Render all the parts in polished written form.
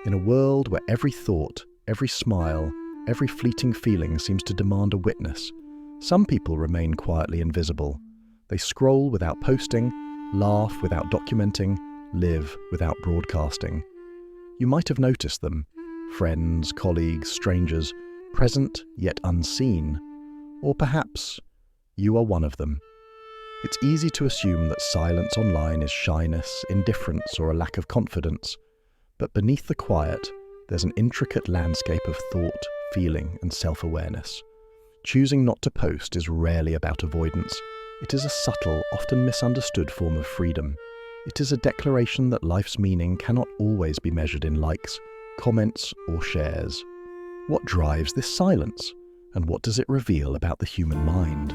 In a world where every thought, every smile, every fleeting feeling seems to demand a witness, some people remain quietly invisible. They scroll without posting, laugh without documenting, live without broadcasting. You might have noticed them, friends, colleagues, strangers, present yet unseen. Or perhaps you are one of them. It's easy to assume that silence online is shyness, indifference, or a lack of confidence. But beneath the quiet, there's an intricate landscape of thought, feeling, and self-awareness. Choosing not to post is rarely about avoidance. It is a subtle, often misunderstood form of freedom. It is a declaration that life's meaning cannot always be measured in likes, comments, or shares. What drives this silence? And what does it reveal about the human mind?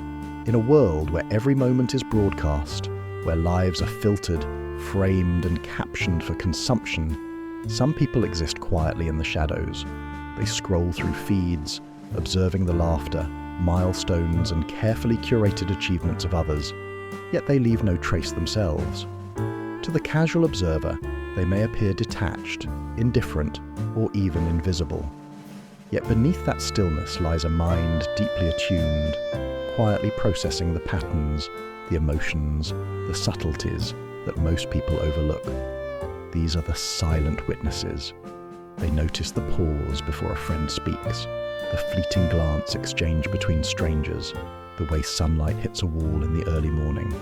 In a world where every moment is broadcast, where lives are filtered, framed, and captioned for consumption, some people exist quietly in the shadows. They scroll through feeds, observing the laughter, milestones, and carefully curated achievements of others, yet they leave no trace themselves. To the casual observer, they may appear detached, indifferent, or even invisible. Yet beneath that stillness lies a mind deeply attuned, quietly processing the patterns, the emotions, the subtleties that most people overlook. These are the silent witnesses. They notice the pause before a friend speaks, the fleeting glance exchanged between strangers, the way sunlight hits a wall in the early morning.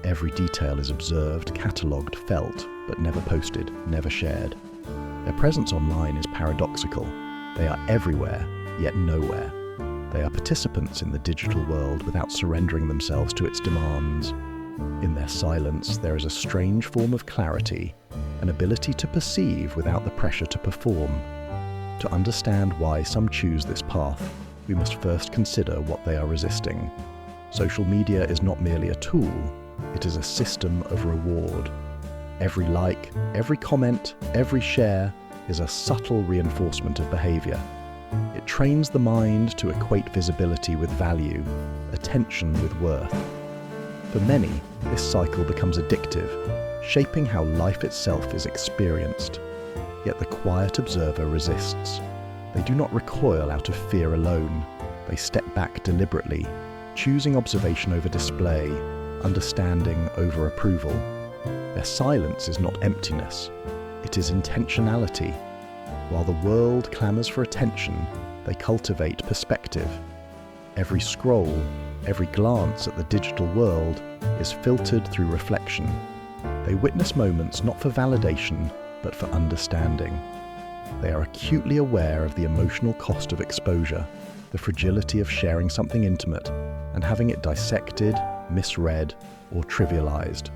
Every detail is observed, catalogued, felt, but never posted, never shared. Their presence online is paradoxical. They are everywhere, yet nowhere. They are participants in the digital world without surrendering themselves to its demands. In their silence, there is a strange form of clarity, an ability to perceive without the pressure to perform. To understand why some choose this path, we must first consider what they are resisting. Social media is not merely a tool, it is a system of reward. Every like, every comment, every share is a subtle reinforcement of behavior. It trains the mind to equate visibility with value, attention with worth. For many, this cycle becomes addictive, shaping how life itself is experienced. Yet the quiet observer resists. They do not recoil out of fear alone. They step back deliberately, choosing observation over display, understanding over approval. Their silence is not emptiness, it is intentionality. While the world clamors for attention, they cultivate perspective. Every scroll, every glance at the digital world is filtered through reflection. They witness moments not for validation, but for understanding. They are acutely aware of the emotional cost of exposure, the fragility of sharing something intimate, and having it dissected, misread, or trivialized.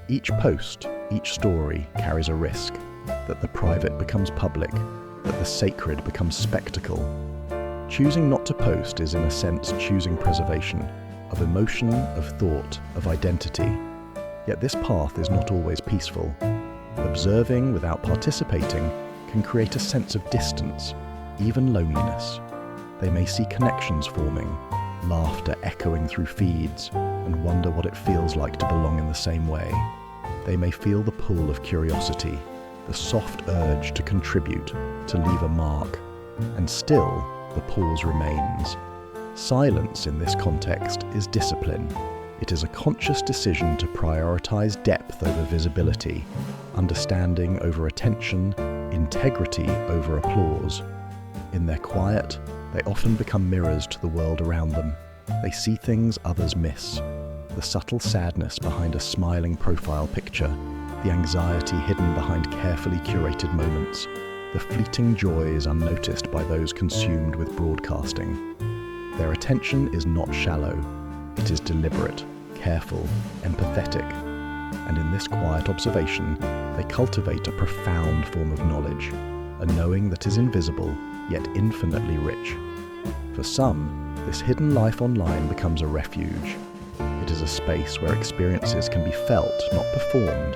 Each post, each story carries a risk, that the private becomes public, that the sacred becomes spectacle. Choosing not to post is in a sense choosing preservation, of emotion, of thought, of identity. Yet this path is not always peaceful. Observing without participating can create a sense of distance, even loneliness. They may see connections forming, laughter echoing through feeds, and wonder what it feels like to belong in the same way. They may feel the pull of curiosity, the soft urge to contribute, to leave a mark, and still the pause remains. Silence in this context is discipline. It is a conscious decision to prioritize depth over visibility, understanding over attention, integrity over applause. In their quiet, they often become mirrors to the world around them. They see things others miss. The subtle sadness behind a smiling profile picture, the anxiety hidden behind carefully curated moments, the fleeting joys unnoticed by those consumed with broadcasting. Their attention is not shallow, it is deliberate, careful, empathetic, and in this quiet observation, they cultivate a profound form of knowledge, a knowing that is invisible, yet infinitely rich. For some, this hidden life online becomes a refuge. It is a space where experiences can be felt, not performed,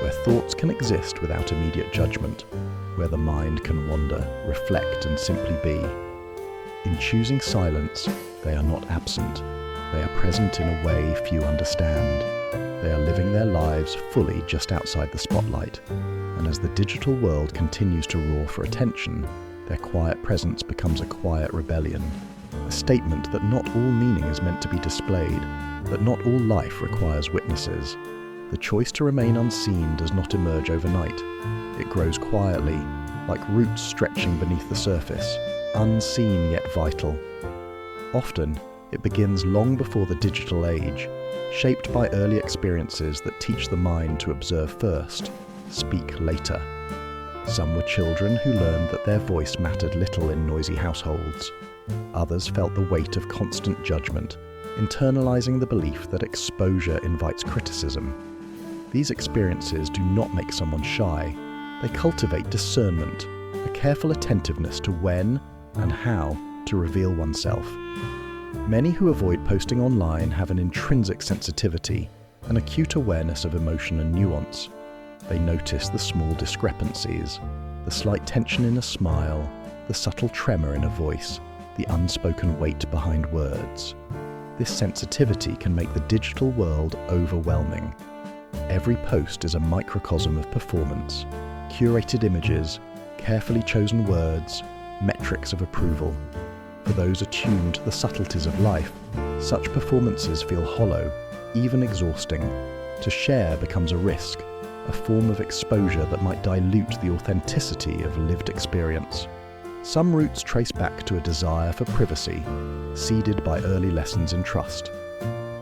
where thoughts can exist without immediate judgment, where the mind can wander, reflect, and simply be. In choosing silence, they are not absent. They are present in a way few understand. They are living their lives fully just outside the spotlight, and as the digital world continues to roar for attention, their quiet presence becomes a quiet rebellion, a statement that not all meaning is meant to be displayed, that not all life requires witnesses. The choice to remain unseen does not emerge overnight. It grows quietly, like roots stretching beneath the surface, unseen yet vital. Often, it begins long before the digital age, shaped by early experiences that teach the mind to observe first, speak later. Some were children who learned that their voice mattered little in noisy households. Others felt the weight of constant judgment, internalizing the belief that exposure invites criticism. These experiences do not make someone shy. They cultivate discernment, a careful attentiveness to when and how to reveal oneself. Many who avoid posting online have an intrinsic sensitivity, an acute awareness of emotion and nuance. They notice the small discrepancies, the slight tension in a smile, the subtle tremor in a voice, the unspoken weight behind words. This sensitivity can make the digital world overwhelming. Every post is a microcosm of performance, curated images, carefully chosen words, metrics of approval. For those attuned to the subtleties of life, such performances feel hollow, even exhausting. To share becomes a risk, a form of exposure that might dilute the authenticity of lived experience. Some roots trace back to a desire for privacy, seeded by early lessons in trust.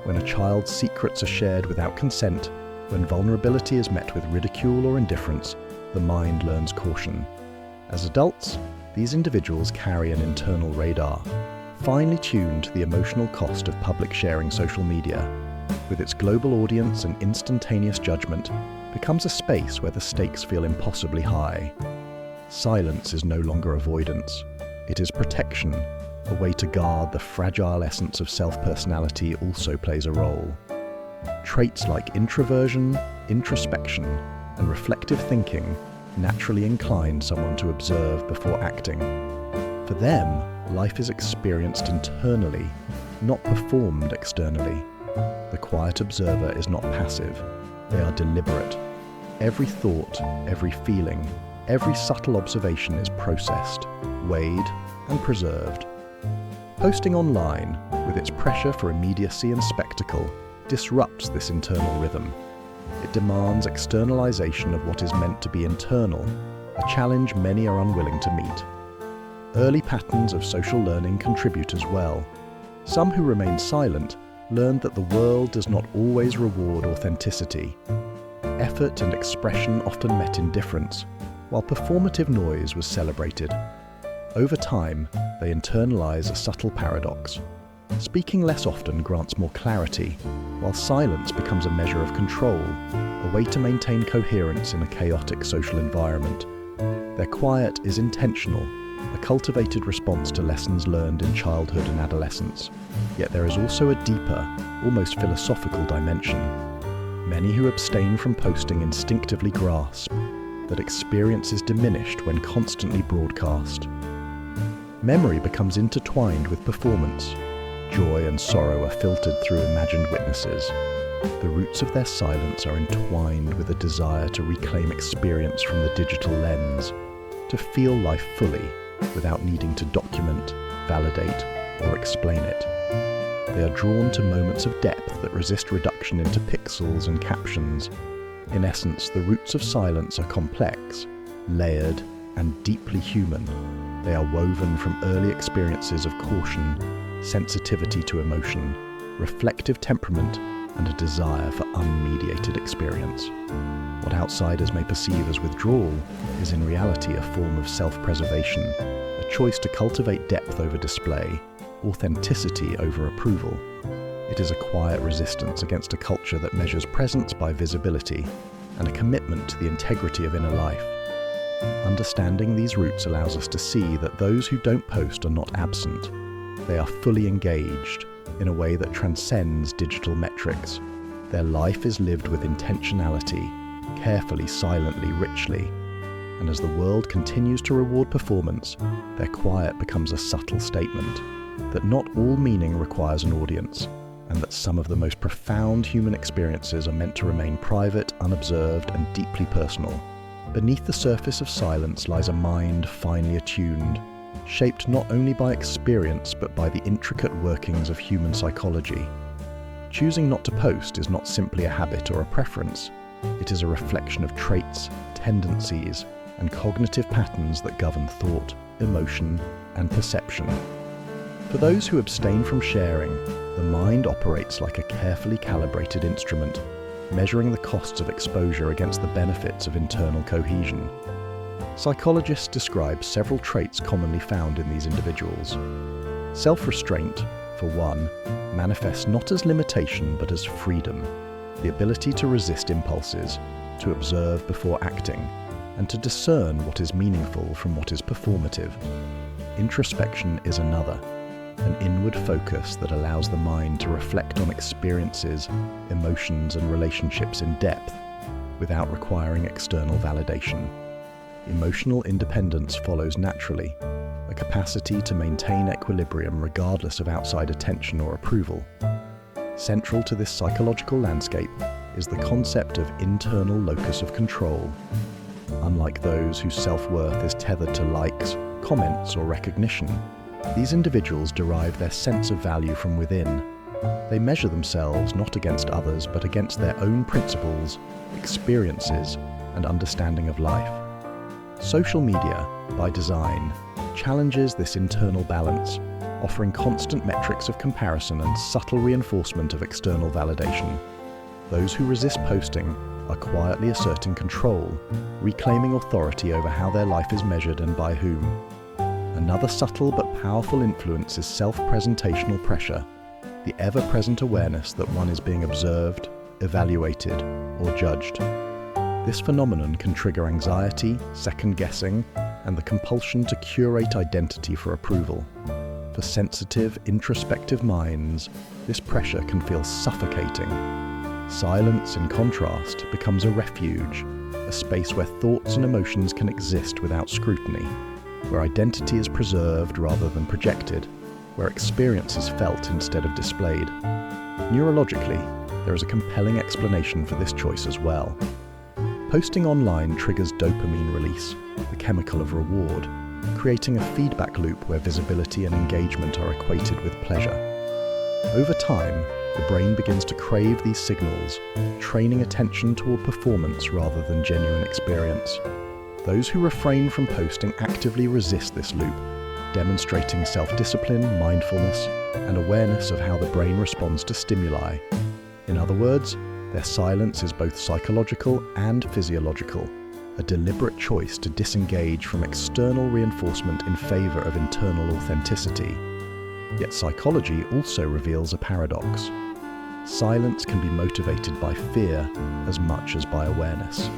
When a child's secrets are shared without consent, when vulnerability is met with ridicule or indifference, the mind learns caution. As adults, these individuals carry an internal radar, finely tuned to the emotional cost of public sharing. Social media, with its global audience and instantaneous judgment, becomes a space where the stakes feel impossibly high. Silence is no longer avoidance. It is protection. A way to guard the fragile essence of self-personality also plays a role. Traits like introversion, introspection, and reflective thinking naturally incline someone to observe before acting. For them, life is experienced internally, not performed externally. The quiet observer is not passive. They are deliberate. Every thought, every feeling, every subtle observation is processed, weighed, and preserved. Posting online, with its pressure for immediacy and spectacle, disrupts this internal rhythm. It demands externalization of what is meant to be internal, a challenge many are unwilling to meet. Early patterns of social learning contribute as well. Some who remain silent learned that the world does not always reward authenticity. Effort and expression often met indifference, while performative noise was celebrated. Over time, they internalize a subtle paradox. Speaking less often grants more clarity, while silence becomes a measure of control, a way to maintain coherence in a chaotic social environment. Their quiet is intentional, a cultivated response to lessons learned in childhood and adolescence. Yet there is also a deeper, almost philosophical dimension. Many who abstain from posting instinctively grasp that experience is diminished when constantly broadcast. Memory becomes intertwined with performance. Joy and sorrow are filtered through imagined witnesses. The roots of their silence are entwined with a desire to reclaim experience from the digital lens, to feel life fully without needing to document, validate, or explain it. They are drawn to moments of depth that resist reduction into pixels and captions. In essence, the roots of silence are complex, layered, and deeply human. They are woven from early experiences of caution, sensitivity to emotion, reflective temperament, and a desire for unmediated experience. What outsiders may perceive as withdrawal is in reality a form of self-preservation, a choice to cultivate depth over display, authenticity over approval. It is a quiet resistance against a culture that measures presence by visibility, and a commitment to the integrity of inner life. Understanding these roots allows us to see that those who don't post are not absent. They are fully engaged in a way that transcends digital metrics. Their life is lived with intentionality, carefully, silently, richly. And as the world continues to reward performance, their quiet becomes a subtle statement that not all meaning requires an audience. and that some of the most profound human experiences are meant to remain private, unobserved, and deeply personal. Beneath the surface of silence lies a mind finely attuned, shaped not only by experience but by the intricate workings of human psychology. Choosing not to post is not simply a habit or a preference. It is a reflection of traits, tendencies, and cognitive patterns that govern thought, emotion, and perception. For those who abstain from sharing, the mind operates like a carefully calibrated instrument, measuring the costs of exposure against the benefits of internal cohesion. Psychologists describe several traits commonly found in these individuals. Self-restraint, for one, manifests not as limitation but as freedom, the ability to resist impulses, to observe before acting, and to discern what is meaningful from what is performative. Introspection is another, an inward focus that allows the mind to reflect on experiences, emotions, and relationships in depth, without requiring external validation. Emotional independence follows naturally, a capacity to maintain equilibrium regardless of outside attention or approval. Central to this psychological landscape is the concept of internal locus of control. Unlike those whose self-worth is tethered to likes, comments, or recognition, these individuals derive their sense of value from within. They measure themselves not against others but against their own principles, experiences, and understanding of life. Social media, by design, challenges this internal balance, offering constant metrics of comparison and subtle reinforcement of external validation. Those who resist posting are quietly asserting control, reclaiming authority over how their life is measured and by whom. Another subtle but powerful influence is self-presentational pressure, the ever-present awareness that one is being observed, evaluated, or judged. This phenomenon can trigger anxiety, second-guessing, and the compulsion to curate identity for approval. For sensitive, introspective minds, this pressure can feel suffocating. Silence, in contrast, becomes a refuge, a space where thoughts and emotions can exist without scrutiny, where identity is preserved rather than projected, where experience is felt instead of displayed. Neurologically, there is a compelling explanation for this choice as well. Posting online triggers dopamine release, the chemical of reward, creating a feedback loop where visibility and engagement are equated with pleasure. Over time, the brain begins to crave these signals, training attention toward performance rather than genuine experience. Those who refrain from posting actively resist this loop, demonstrating self-discipline, mindfulness, and awareness of how the brain responds to stimuli. In other words, their silence is both psychological and physiological, a deliberate choice to disengage from external reinforcement in favor of internal authenticity. Yet psychology also reveals a paradox. Silence can be motivated by fear as much as by awareness.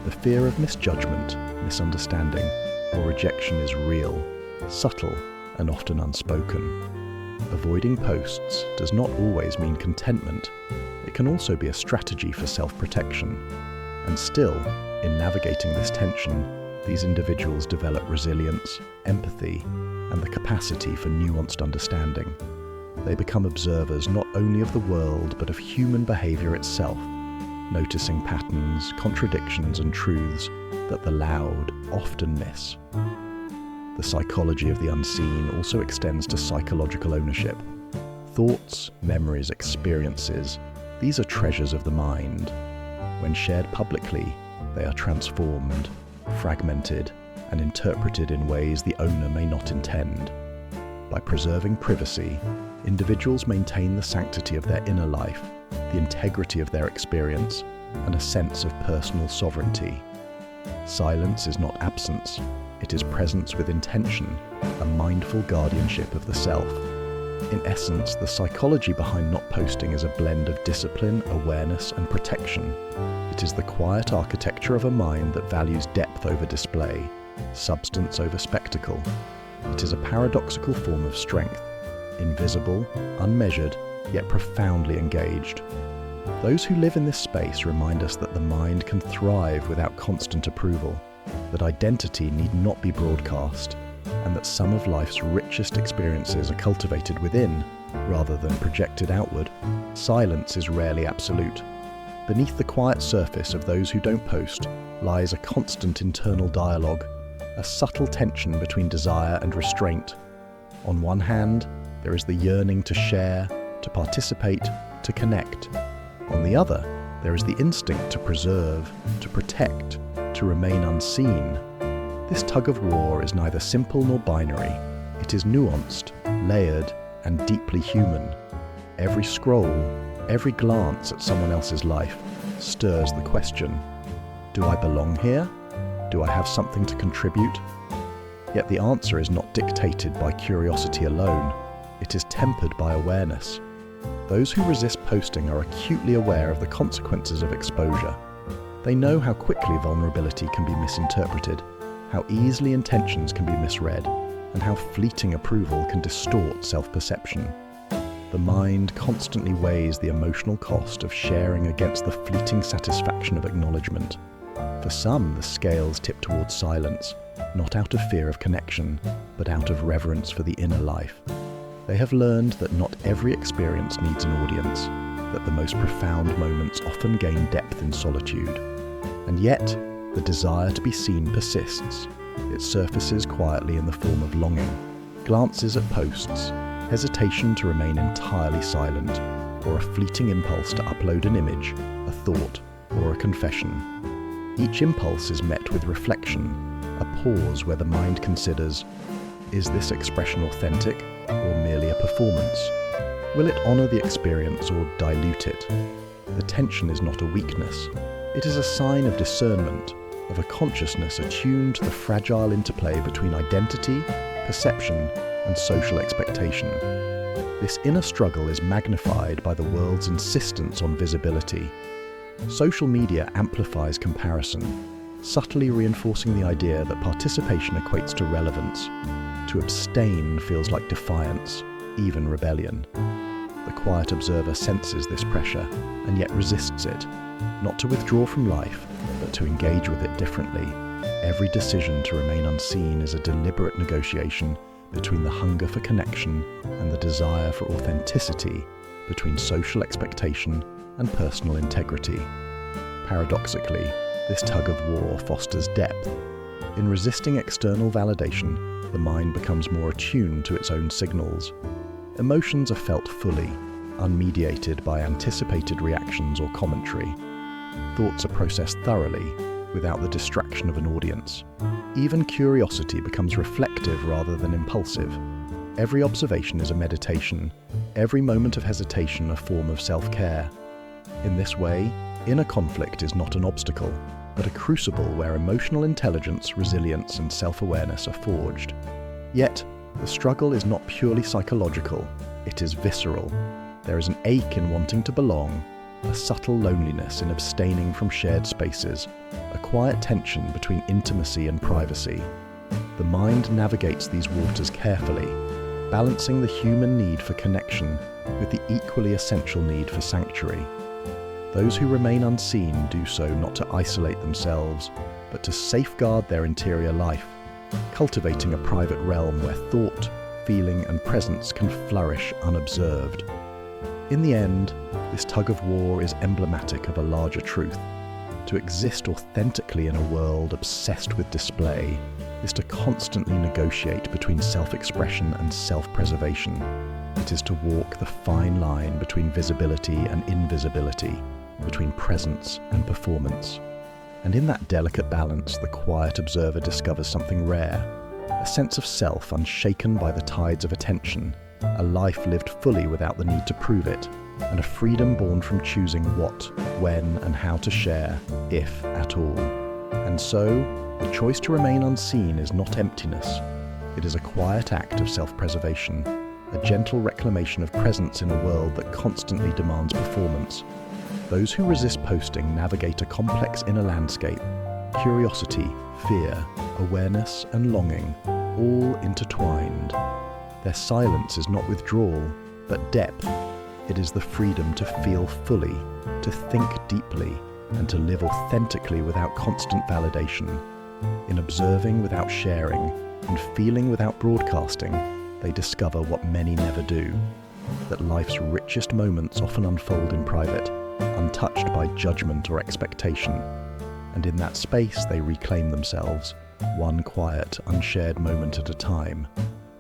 The fear of misjudgment, misunderstanding, or rejection is real, subtle, and often unspoken. Avoiding posts does not always mean contentment. It can also be a strategy for self-protection. And still, in navigating this tension, these individuals develop resilience, empathy, and the capacity for nuanced understanding. They become observers not only of the world but of human behavior itself, noticing patterns, contradictions, and truths that the loud often miss. The psychology of the unseen also extends to psychological ownership. Thoughts, memories, experiences, these are treasures of the mind. When shared publicly, they are transformed, fragmented, and interpreted in ways the owner may not intend. By preserving privacy, individuals maintain the sanctity of their inner life, the integrity of their experience, and a sense of personal sovereignty. Silence is not absence, it is presence with intention, a mindful guardianship of the self. In essence, the psychology behind not posting is a blend of discipline, awareness, and protection. It is the quiet architecture of a mind that values depth over display, substance over spectacle. It is a paradoxical form of strength, invisible, unmeasured, yet profoundly engaged. Those who live in this space remind us that the mind can thrive without constant approval, that identity need not be broadcast, and that some of life's richest experiences are cultivated within, rather than projected outward, silence is rarely absolute. Beneath the quiet surface of those who don't post lies a constant internal dialogue, a subtle tension between desire and restraint. On one hand, there is the yearning to share, to participate, to connect. On the other, there is the instinct to preserve, to protect, to remain unseen. This tug of war is neither simple nor binary. It is nuanced, layered, and deeply human. Every scroll, every glance at someone else's life stirs the question, do I belong here? Do I have something to contribute? Yet the answer is not dictated by curiosity alone. It is tempered by awareness. Those who resist posting are acutely aware of the consequences of exposure. They know how quickly vulnerability can be misinterpreted, how easily intentions can be misread, and how fleeting approval can distort self-perception. The mind constantly weighs the emotional cost of sharing against the fleeting satisfaction of acknowledgement. For some, the scales tip towards silence, not out of fear of connection, but out of reverence for the inner life. They have learned that not every experience needs an audience, that the most profound moments often gain depth in solitude. And yet, the desire to be seen persists. It surfaces quietly in the form of longing, glances at posts, hesitation to remain entirely silent, or a fleeting impulse to upload an image, a thought, or a confession. Each impulse is met with reflection, a pause where the mind considers, is this expression authentic or merely a performance? Will it honor the experience or dilute it? The tension is not a weakness. It is a sign of discernment, of a consciousness attuned to the fragile interplay between identity, perception, and social expectation. This inner struggle is magnified by the world's insistence on visibility. Social media amplifies comparison, subtly reinforcing the idea that participation equates to relevance. To abstain feels like defiance, even rebellion. The quiet observer senses this pressure and yet resists it, not to withdraw from life, but to engage with it differently. Every decision to remain unseen is a deliberate negotiation between the hunger for connection and the desire for authenticity, between social expectation and personal integrity. Paradoxically, this tug of war fosters depth. In resisting external validation, the mind becomes more attuned to its own signals. Emotions are felt fully, unmediated by anticipated reactions or commentary. Thoughts are processed thoroughly, without the distraction of an audience. Even curiosity becomes reflective rather than impulsive. Every observation is a meditation, every moment of hesitation a form of self-care. In this way, inner conflict is not an obstacle, but a crucible where emotional intelligence, resilience, and self-awareness are forged. Yet, the struggle is not purely psychological, it is visceral. There is an ache in wanting to belong, a subtle loneliness in abstaining from shared spaces, a quiet tension between intimacy and privacy. The mind navigates these waters carefully, balancing the human need for connection with the equally essential need for sanctuary. Those who remain unseen do so not to isolate themselves, but to safeguard their interior life, cultivating a private realm where thought, feeling, and presence can flourish unobserved. In the end, this tug of war is emblematic of a larger truth. To exist authentically in a world obsessed with display is to constantly negotiate between self-expression and self-preservation. It is to walk the fine line between visibility and invisibility, between presence and performance. And in that delicate balance, the quiet observer discovers something rare, a sense of self unshaken by the tides of attention, a life lived fully without the need to prove it, and a freedom born from choosing what, when, and how to share, if at all. And so, the choice to remain unseen is not emptiness. It is a quiet act of self-preservation, a gentle reclamation of presence in a world that constantly demands performance. Those who resist posting navigate a complex inner landscape, curiosity, fear, awareness, and longing, all intertwined. Their silence is not withdrawal, but depth. It is the freedom to feel fully, to think deeply, and to live authentically without constant validation. In observing without sharing, and feeling without broadcasting, they discover what many never do. that life's richest moments often unfold in private, untouched by judgment or expectation. And in that space they reclaim themselves, one quiet, unshared moment at a time.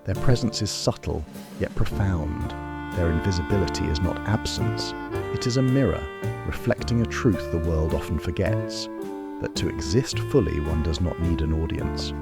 Their presence is subtle, yet profound. Their invisibility is not absence. It is a mirror, reflecting a truth the world often forgets, that to exist fully one does not need an audience.